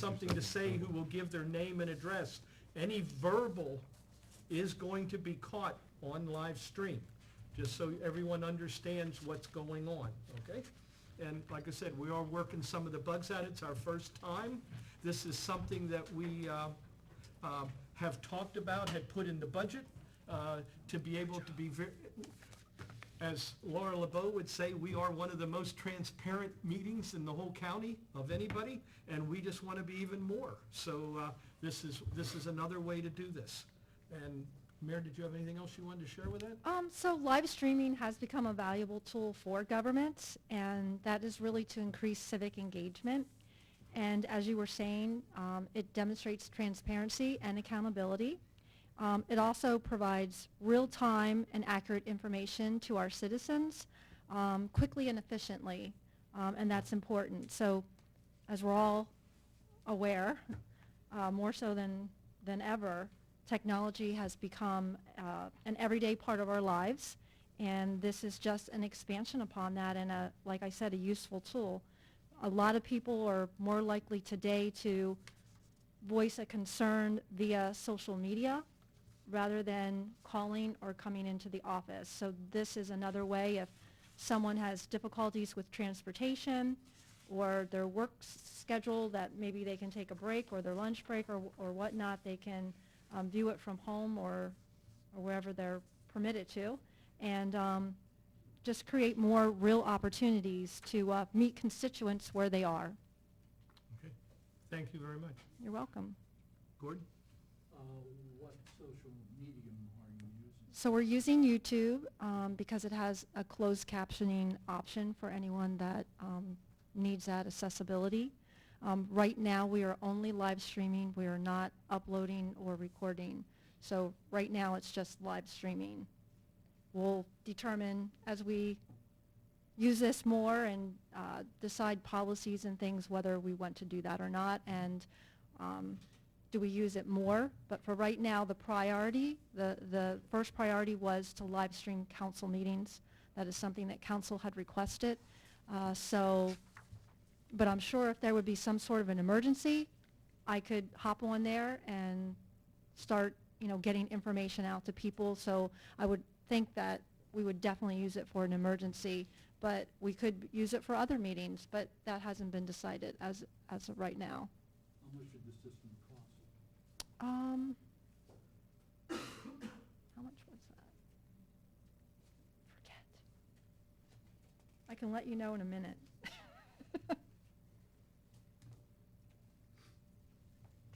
something to say who will give their name and address. Any verbal is going to be caught on live stream, just so everyone understands what's going on, okay? And like I said, we are working some of the bugs out. It's our first time. This is something that we have talked about, had put in the budget to be able to be very, as Laura LeBeau would say, we are one of the most transparent meetings in the whole county of anybody, and we just want to be even more. So this is another way to do this. And Mayor, did you have anything else you wanted to share with that? So live streaming has become a valuable tool for governments, and that is really to increase civic engagement. And as you were saying, it demonstrates transparency and accountability. It also provides real-time and accurate information to our citizens quickly and efficiently, and that's important. So as we're all aware, more so than ever, technology has become an everyday part of our lives, and this is just an expansion upon that and, like I said, a useful tool. A lot of people are more likely today to voice a concern via social media rather than calling or coming into the office. So this is another way if someone has difficulties with transportation or their work schedule that maybe they can take a break or their lunch break or whatnot, they can view it from home or wherever they're permitted to, and just create more real opportunities to meet constituents where they are. Okay. Thank you very much. You're welcome. Gordon? What social medium are you using? So we're using YouTube because it has a closed captioning option for anyone that needs that accessibility. Right now we are only live streaming. We are not uploading or recording. So right now it's just live streaming. We'll determine as we use this more and decide policies and things whether we want to do that or not, and do we use it more. But for right now, the priority, the first priority was to live stream council meetings. That is something that council had requested. But I'm sure if there would be some sort of an emergency, I could hop on there and start, getting information out to people. So I would think that we would definitely use it for an emergency, but we could use it for other meetings, but that hasn't been decided as of right now. How much did the system cost? How much was that? Forget. I can let you know in a minute.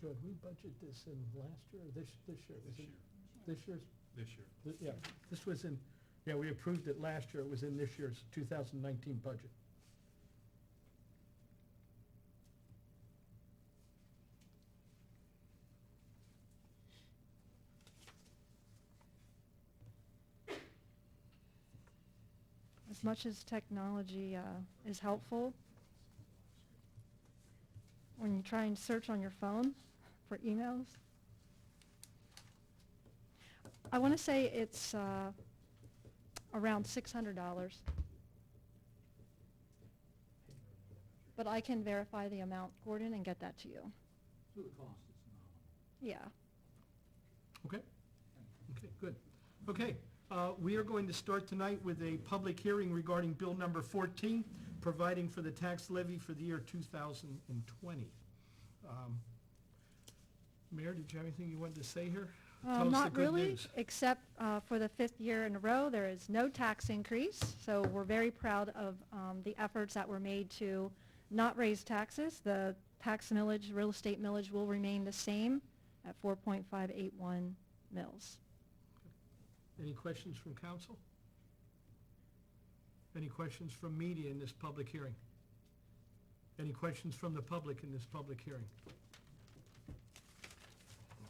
Joe, did we budget this in last year or this year? This year's? This year. Yeah, this was in, we approved it last year. It was in this year's 2019 budget. As much as technology is helpful, when you try and search on your phone for emails, I want to say it's around $600. But I can verify the amount, Gordon, and get that to you. So the cost is nominal. Yeah. Okay? Okay, good. Okay, we are going to start tonight with a public hearing regarding Bill number 14, providing for the tax levy for the year 2020. Mayor, did you have anything you wanted to say here? Tell us the Not good really, news. except for the 5th year in a row, there is no tax increase. So we're very proud of the efforts that were made to not raise taxes. The tax millage, real estate millage will remain the same at 4.581 mils. Any questions from council? Any questions from media in this public hearing? Any questions from the public in this public hearing?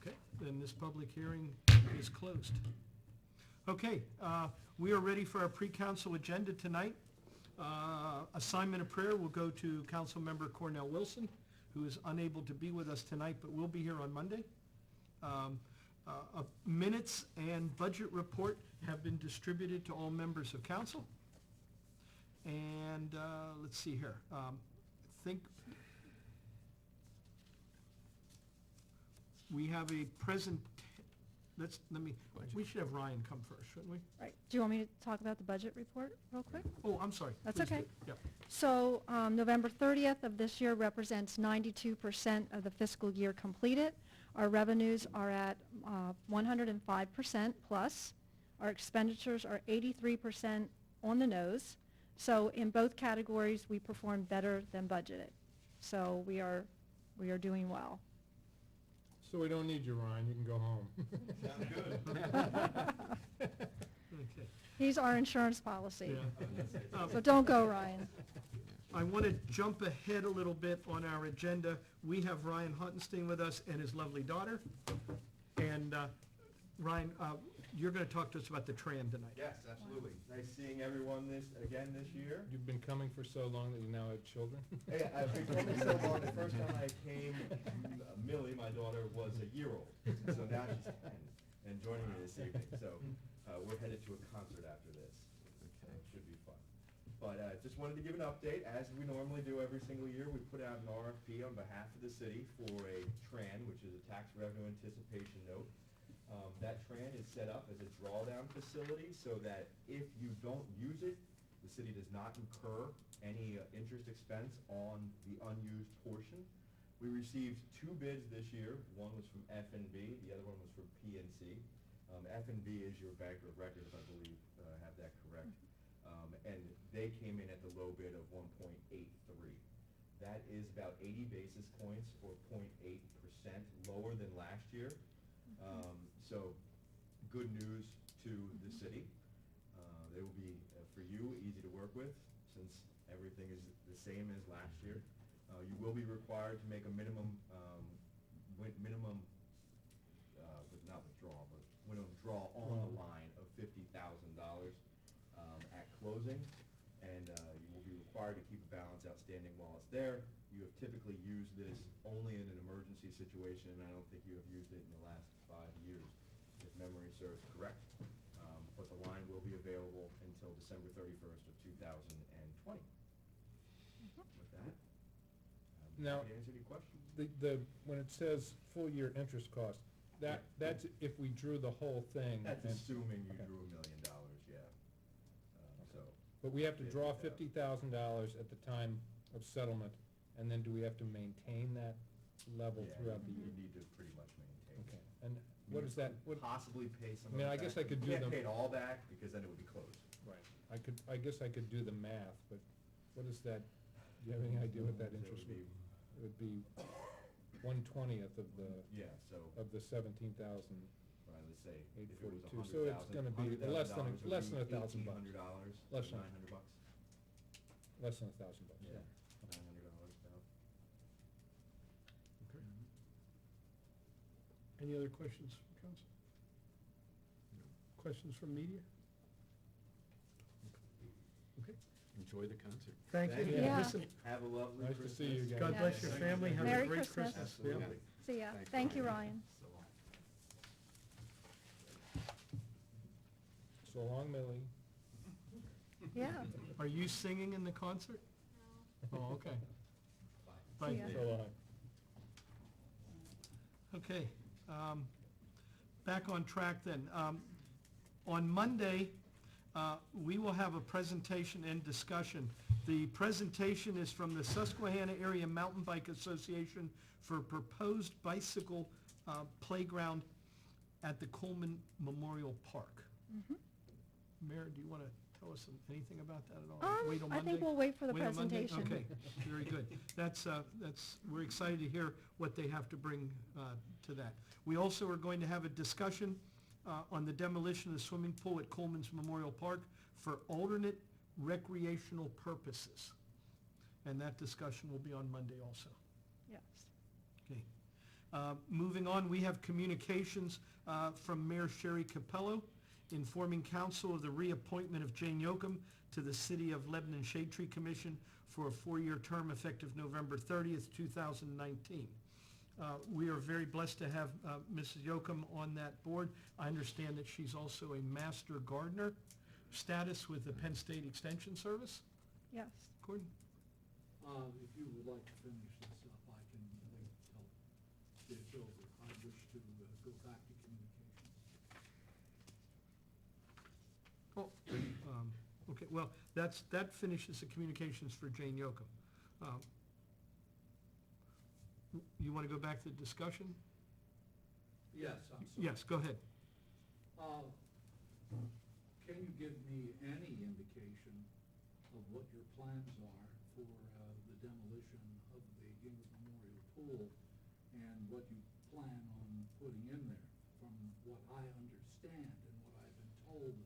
Okay, then this public hearing is closed. Okay, we are ready for our pre-council agenda tonight. Assignment of prayer will go to Councilmember Cornell Wilson, who is unable to be with us tonight, but will be here on Monday. Minutes and budget report have been distributed to all members of council. And let's see here. I think we have a we should have Ryan come first, shouldn't we? Right. Do you want me to talk about the budget report real quick? Oh, I'm sorry. That's Please do. okay. Yep. So November 30th of this year represents 92% of the fiscal year completed. Our revenues are at 105% plus. Our expenditures are 83% on the nose. So in both categories, we performed better than budgeted. So we are doing well. So we don't need you, Ryan, you can go home. Sounds good. Okay. He's our insurance policy. Yeah. So don't go, Ryan. I want to jump ahead a little bit on our agenda. We have Ryan Huntenstein with us and his lovely daughter. And Ryan, you're going to talk to us about the tram tonight. Yes, absolutely. Nice seeing everyone this year. You've been coming for so long that you now have children? Hey, I've been coming so long. The first time I came, Millie, my daughter, was a year old. So now she's 10 and joining me this evening. So we're headed to a concert after this. So it should be fun. But just wanted to give an update. As we normally do every single year, we put out an RFP on behalf of the city for a TRAN, which is a tax revenue anticipation note. That TRAN is set up as a drawdown facility so that if you don't use it, the city does not incur any interest expense on the unused portion. We received 2 bids this year. One was from F&B, the other one was from PNC. F&B is your bank of record, if I believe I have that correct. And they came in at the low bid of 1.83. That is about 80 basis points or 0.8% lower than last year. So good news to the city. They will be, for you, easy to work with since everything is the same as last year. You will be required to make a minimum draw on the line of $50,000 at closing. And you will be required to keep a balance outstanding while it's there. You have typically used this only in an emergency situation, and I don't think you have used it in the last 5 years, if memory serves correct. But the line will be available until December 31st of 2020. With that, Now, happy to answer any questions. When it says full year interest cost, that's if we drew the whole thing. That's and- assuming you okay. drew $1 million, yeah. So, But we have to draw $50,000. $50,000 at the time of settlement, and then do we have to maintain that level yeah, throughout the you year? need to pretty much maintain. Okay, and what is that, what, Possibly pay some I mean, of I it guess back. I could do You can't them- pay it all back, because then it would be closed. right, I guess I could do the math, but what is that, do you have any idea what that So interest would be? It would be 1/20th of Yeah, so, the 17,000. well, let's say, if it was 842, so it's gonna be less than $100,000 less than would be $1,000 bucks. $1,800, Less than- $900. Less than $1,000 bucks. Yeah, $900 about. Okay. Any other questions from council? Questions from media? Okay. Enjoy the concert. Thank you. Thank you. Yeah. Listen, Have a lovely Nice to Christmas. see you again. God bless your Yes. family. Have a Merry great Christmas. Christmas. Absolutely. Yeah. See ya. Thanks, Thank you, Ryan. Ryan. So long. So long, Millie. Yeah. Are you singing in the concert? No. Oh, okay. Bye. See ya. So long. Okay, back on track then. On Monday, we will have a presentation and discussion. The presentation is from the Susquehanna Area Mountain Bike Association for proposed bicycle playground at the Coleman Memorial Park. Mhm. Mayor, do you want to tell us anything about that at all? Wait till I think Monday? we'll wait for the Wait till Monday? presentation. Okay, very good. We're excited to hear what they have to bring to that. We also are going to have a discussion on the demolition of the swimming pool at Coleman's Memorial Park for alternate recreational purposes. And that discussion will be on Monday also. Yes. Okay. Moving on, we have communications from Mayor Sherry Capello informing council of the reappointment of Jane Yocum to the City of Lebanon Shade Tree Commission for a 4-year term effective November 30th, 2019. We are very blessed to have Mrs. Yocum on that board. I understand that she's also a master gardener status with the Penn State Extension Service. Yes. Gordon? If you would like to finish this up, I can help get it over. I wish to go back to communications. Oh, okay, well, that finishes the communications for Jane Yocum. You want to go back to the discussion? Yes, I'm sorry. Yes, go ahead. Can you give me any indication of what your plans are for the demolition of the Gingrich Memorial Pool and what you plan on putting in there? From what I understand and what I've been told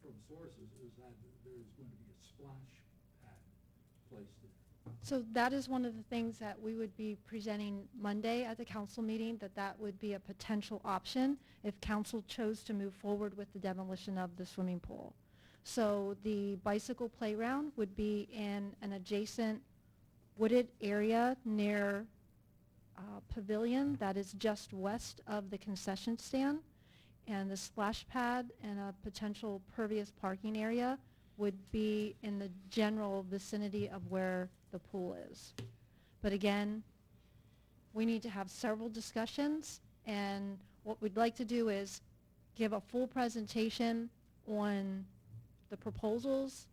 from sources is that there's going to be a splash pad placed there. So that is one of the things that we would be presenting Monday at the council meeting, that would be a potential option if council chose to move forward with the demolition of the swimming pool. So the bicycle playground would be in an adjacent wooded area near Pavilion that is just west of the concession stand. And the splash pad and a potential pervious parking area would be in the general vicinity of where the pool is. But again, we need to have several discussions, and what we'd like to do is give a full presentation on the proposals,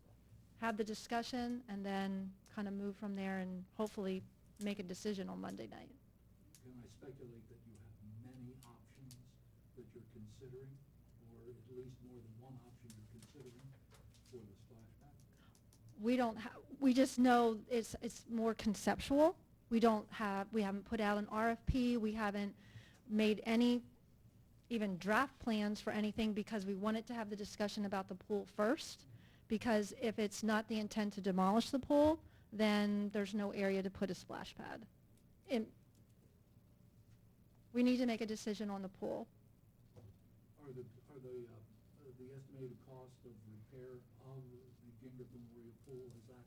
have the discussion, and then kind of move from there and hopefully make a decision on Monday night. Can I speculate that you have many options that you're considering, or at least more than one option you're considering for the splash pad? We don't have, we just know it's more conceptual. We haven't put out an RFP. We haven't made any even draft plans for anything because we wanted to have the discussion about the pool first. Because if it's not the intent to demolish the pool, then there's no area to put a splash pad. We need to make a decision on the pool. Are the estimated cost of repair of the Gingrich Memorial Pool, has that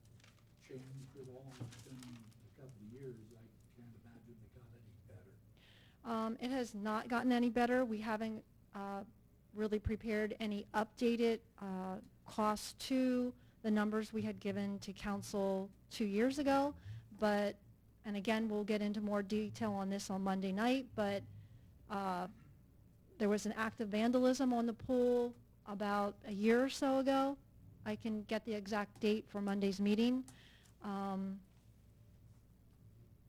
changed at all? It's been a couple of years. I can't imagine they got any better. It has not gotten any better. We haven't really prepared any updated costs to the numbers we had given to council 2 years ago. But, and again, we'll get into more detail on this on Monday night, but there was an act of vandalism on the pool about a year or so ago. I can get the exact date for Monday's meeting.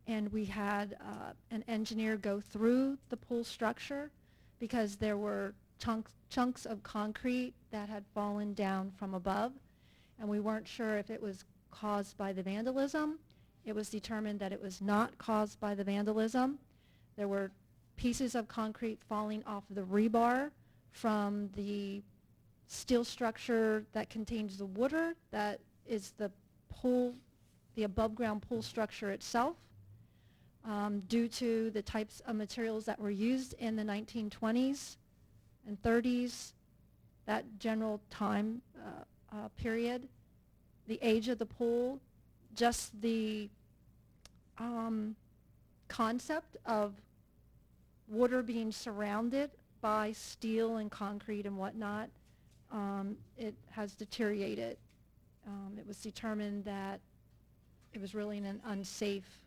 And we had an engineer go through the pool structure because there were chunks of concrete that had fallen down from above, and we weren't sure if it was caused by the vandalism. It was determined that it was not caused by the vandalism. There were pieces of concrete falling off the rebar from the steel structure that contains the water that is the pool, the above-ground pool structure itself. Due to the types of materials that were used in the 1920s and 30s, that general time period, the age of the pool, just the concept of water being surrounded by steel and concrete and whatnot, it has deteriorated. It was determined that it was really in an unsafe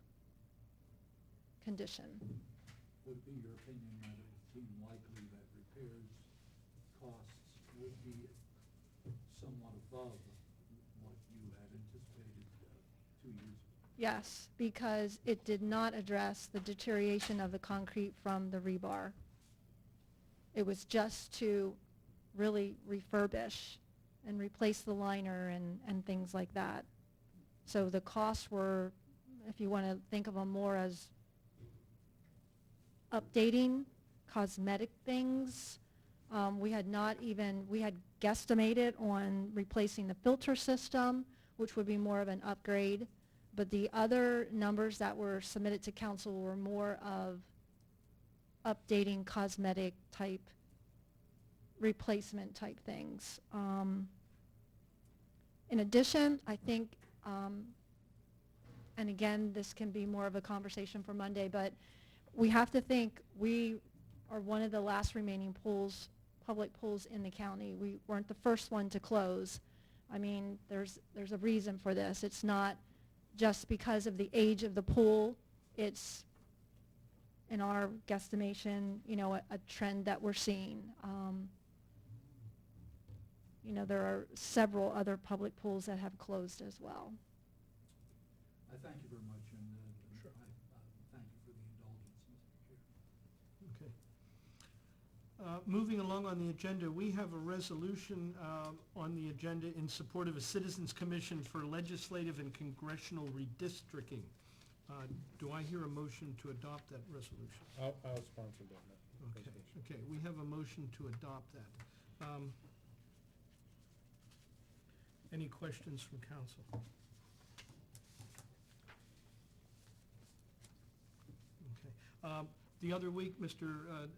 condition. Would it be your opinion that it would seem likely that repairs costs would be somewhat above what you had anticipated 2 years ago? Yes, because it did not address the deterioration of the concrete from the rebar. It was just to really refurbish and replace the liner and things like that. So the costs were, if you want to think of them more as updating cosmetic things. We had guesstimated on replacing the filter system, which would be more of an upgrade. But the other numbers that were submitted to council were more of updating cosmetic type, replacement type things. In addition, I think, and again, this can be more of a conversation for Monday, but we have to think we are one of the last remaining pools, public pools in the county. We weren't the first one to close. I mean, there's a reason for this. It's not just because of the age of the pool. It's in our guesstimation, a trend that we're seeing. There are several other public pools that have closed as well. I thank you very much, and Sure. I thank you for the indulgence, Mr. Chair. Okay. Moving along on the agenda, we have a resolution on the agenda in support of a Citizens Commission for Legislative and Congressional Redistricting. Do I hear a motion to adopt that resolution? I'll sponsor that. Okay, resolution. okay, we have a motion to adopt that. Any questions from council? Okay. The other week, Mr.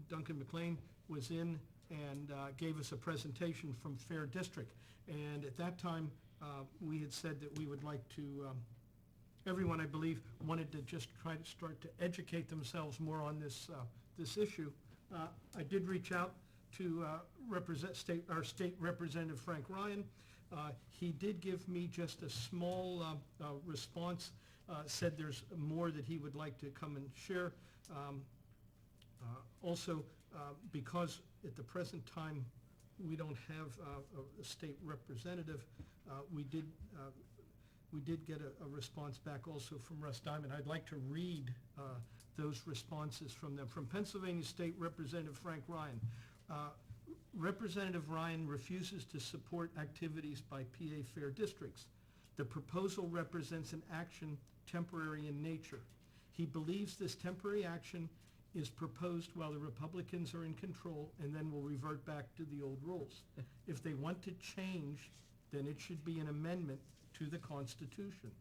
Duncan McLean was in and gave us a presentation from Fair District. And at that time, we had said that we would like to, everyone, I believe, wanted to just try to start to educate themselves more on this, this issue. I did reach out to our state representative, Frank Ryan. He did give me just a small response, said there's more that he would like to come and share. Also, because at the present time we don't have a state representative, we did get a response back also from Russ Diamond. I'd like to read those responses from them. From Pennsylvania State Representative Frank Ryan. Representative Ryan refuses to support activities by PA Fair Districts. The proposal represents an action temporary in nature. He believes this temporary action is proposed while the Republicans are in control and then will revert back to the old rules. If they want to change, then it should be an amendment to the Constitution.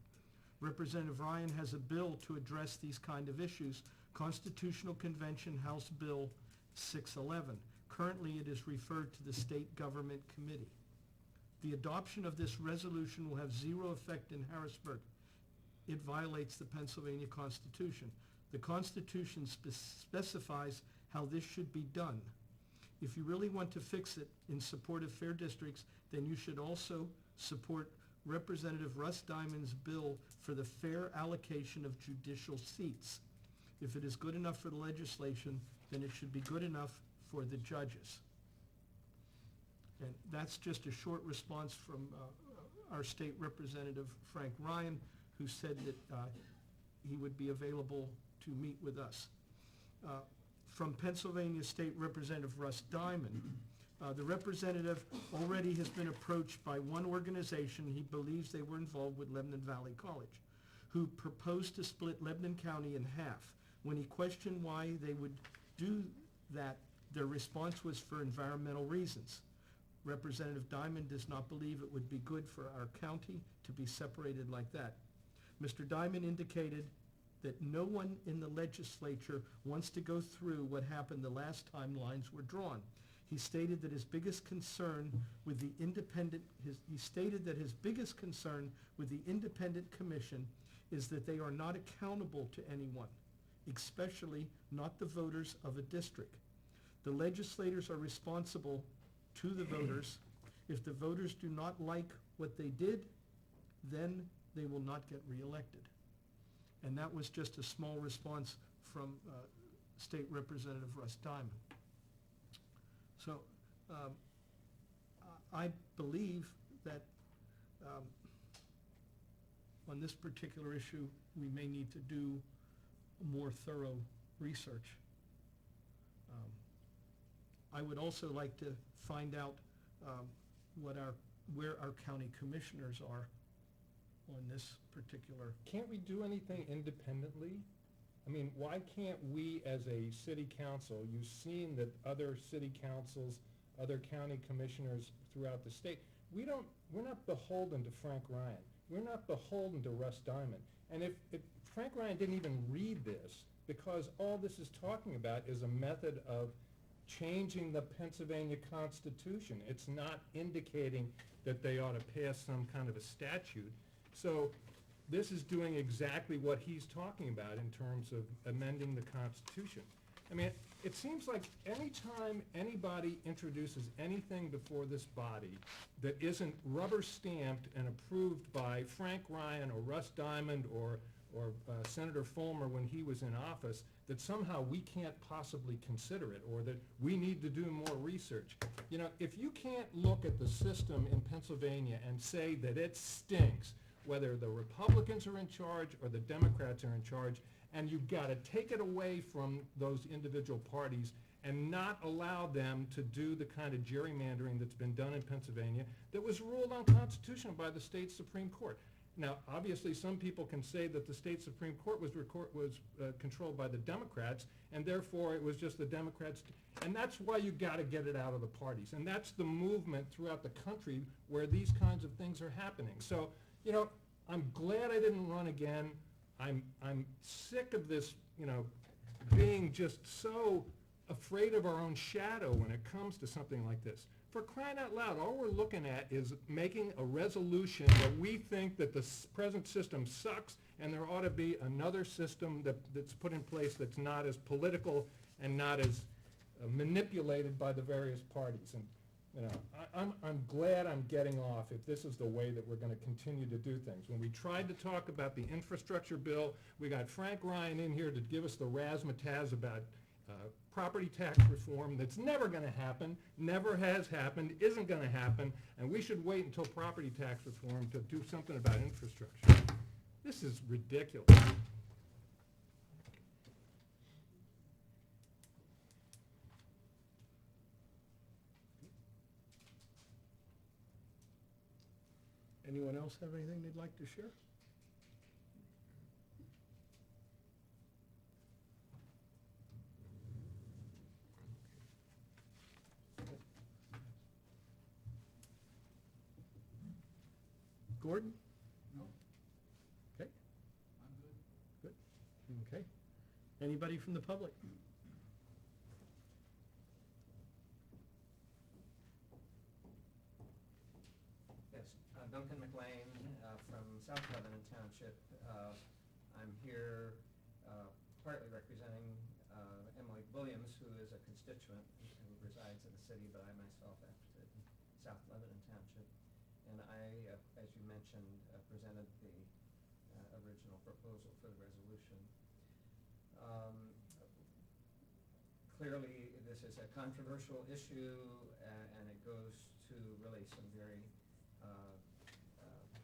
Representative Ryan has a bill to address these kind of issues, Constitutional Convention House Bill 611. Currently, it is referred to the State Government Committee. The adoption of this resolution will have zero effect in Harrisburg. It violates the Pennsylvania Constitution. The Constitution specifies how this should be done. If you really want to fix it in support of fair districts, then you should also support Representative Russ Diamond's bill for the fair allocation of judicial seats. If it is good enough for the legislation, then it should be good enough for the judges. And that's just a short response from our state representative, Frank Ryan, who said that he would be available to meet with us. From Pennsylvania State Representative Russ Diamond, the representative already has been approached by one organization he believes they were involved with Lebanon Valley College, who proposed to split Lebanon County in half. When he questioned why they would do that, their response was for environmental reasons. Representative Diamond does not believe it would be good for our county to be separated like that. Mr. Diamond indicated that no one in the legislature wants to go through what happened the last time lines were drawn. He stated that his biggest concern with the independent commission is that they are not accountable to anyone, especially not the voters of a district. The legislators are responsible to the voters. If the voters do not like what they did, then they will not get reelected. And that was just a small response from State Representative Russ Diamond. So I believe that on this particular issue, we may need to do more thorough research. I would also like to find out where our county commissioners are on this particular. Can't we do anything independently? I mean, why can't we as a city council, you've seen that other city councils, other county commissioners throughout the state, we're not beholden to Frank Ryan. We're not beholden to Russ Diamond. And if Frank Ryan didn't even read this, because all this is talking about is a method of changing the Pennsylvania Constitution. It's not indicating that they ought to pass some kind of a statute. So this is doing exactly what he's talking about in terms of amending the Constitution. I mean, it seems like any time anybody introduces anything before this body that isn't rubber stamped and approved by Frank Ryan or Russ Diamond or or Senator Fulmer when he was in office, that somehow we can't possibly consider it, or that we need to do more research. You know, if you can't look at the system in Pennsylvania and say that it stinks, whether the Republicans are in charge or the Democrats are in charge, and you've got to take it away from those individual parties and not allow them to do the kind of gerrymandering that's been done in Pennsylvania that was ruled unconstitutional by the state Supreme Court. Now, obviously, some people can say that the state Supreme Court was controlled by the Democrats, and therefore it was just the Democrats. And that's why you got to get it out of the parties. And that's the movement throughout the country where these kinds of things are happening. So, you know, I'm glad I didn't run again. I'm sick of this, you know, being just so afraid of our own shadow when it comes to something like this. For crying out loud, all we're looking at is making a resolution that we think that the present system sucks and there ought to be another system that's put in place that's not as political and not as manipulated by the various parties. And you know, I'm glad I'm getting off if this is the way that we're going to continue to do things. When we tried to talk about the infrastructure bill, we got Frank Ryan in here to give us the razzmatazz about property tax reform that's never going to happen, never has happened, isn't going to happen, and we should wait until property tax reform to do something about infrastructure. This is ridiculous. Anyone else have anything they'd like to share? Gordon? No, Okay, I'm good. okay. Anybody from the public? Yes, Duncan McLean from South Lebanon Township. I'm here partly representing Emily Williams, who is a constituent who resides in the city, but I myself have to South Lebanon Township. And I, as you mentioned, presented the original proposal for the resolution. Clearly, this is a controversial issue, and it goes to really some very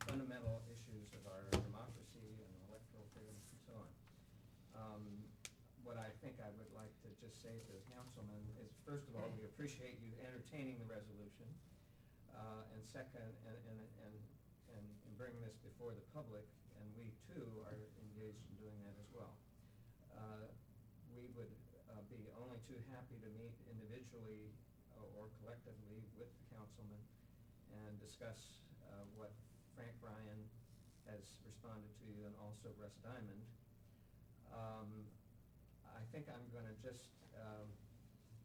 fundamental issues of our democracy and electoral freedoms and so on. What I think I would like to just say to the councilman is, first of all, we appreciate you entertaining the resolution, and second, and bringing this before the public, and we too are engaged in doing that as well. We would be only too happy to meet individually or collectively with the councilman and discuss what Frank Ryan has responded to, and also Russ Diamond. I think I'm going to just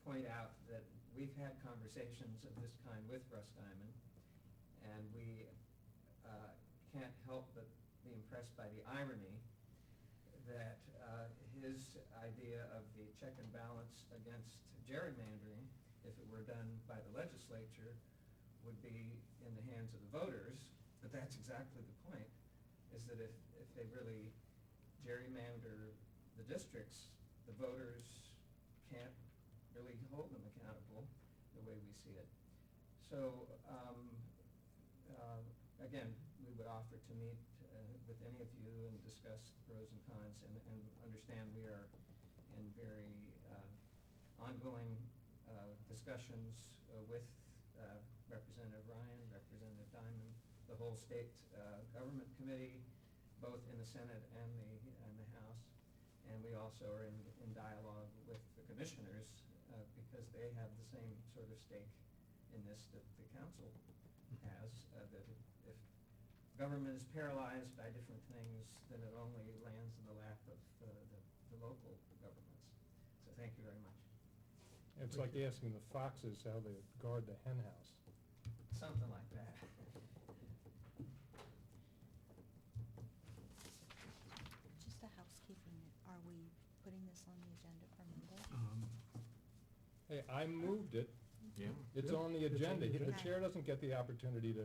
point out that we've had conversations of this kind with Russ Diamond, and we can't help but be impressed by the irony that his idea of the check and balance against gerrymandering, if it were done by the legislature, would be in the hands of the voters. But that's exactly the point, is that if they really gerrymander the districts, the voters can't really hold them accountable the way we see it. So, again, we would offer to meet with any of you and discuss pros and cons, and understand we are in very ongoing discussions with Representative Ryan, Representative Diamond, the whole state government committee, both in the Senate and the House. And we also are in dialogue with the commissioners because they have the same sort of stake in this that the council has, that if government is paralyzed by different things, then it only lands in the lap of the local governments. So thank you very much. It's like asking the foxes how they guard the hen house. Something like that. Just a housekeeping, are we putting this on the agenda for Monday? Hey, I moved it. Yeah. It's Yeah, on the it's on the agenda. The agenda. chair doesn't get the opportunity to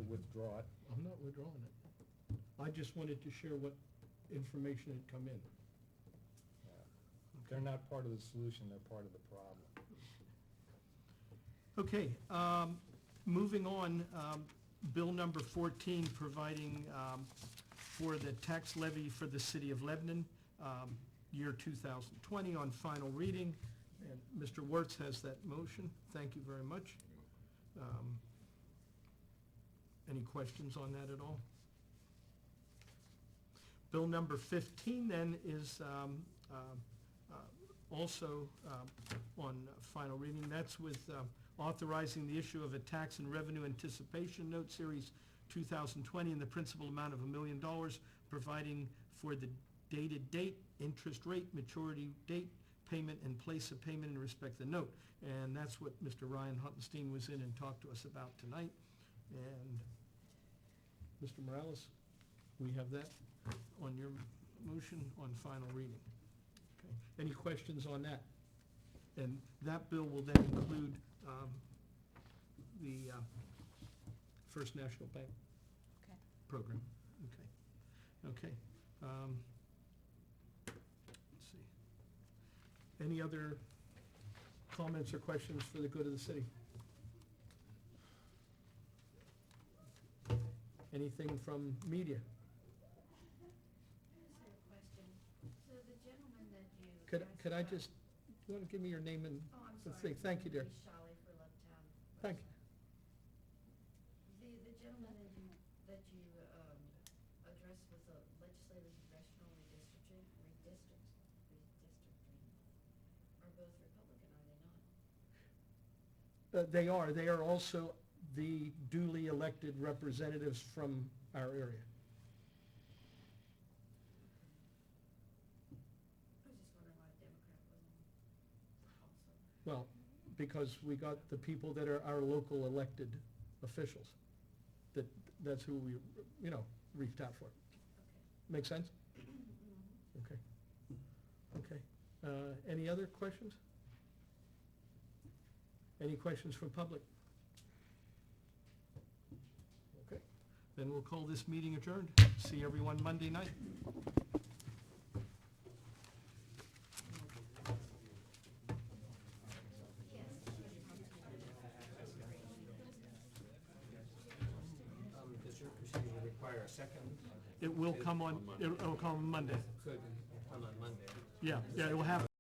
withdraw it. I'm not withdrawing it. I just wanted to share what information had come in. They're not part of the solution, they're part of the problem. Okay, moving on, bill number 14, providing for the tax levy for the city of Lebanon, year 2020 on final reading. And Mr. Wertz has that motion. Thank you very much. Any questions on that at all? Bill number 15 then is also on final reading. That's with authorizing the issue of a tax and revenue anticipation note series 2020 in the principal amount of $1 million, providing for the dated date, interest rate, maturity date, payment, and place of payment in respect to the note. And that's what Mr. Ryan Huttenstein was in and talked to us about tonight. And Mr. Morales, we have that on your motion on final reading. Okay. Any questions on that? And that bill will then include the First National Bank Okay. program. Okay. Okay. Let's see. Any other comments or questions for the good of the city? Anything from media? So the gentleman that you. Could I just, you want to give me your name and Oh, I'm the sorry. thing? Thank you, dear. Lee Shawley for Lovetown. Thank you. The gentleman that you addressed was a legislative congressional redistricting. Are both Republican, are they not? They are. They are also the duly elected representatives from our area. I was just wondering why a Democrat wasn't also. Well, because we got the people that are our local elected officials. That's who we, reached out for. Okay. Make sense? Mhm. Okay. Okay. Any other questions? Any questions from public? Okay. Then we'll call this meeting adjourned. See everyone Monday night. Does your procedure require a second? It will come on Monday. Could come on Monday. Yeah, it will have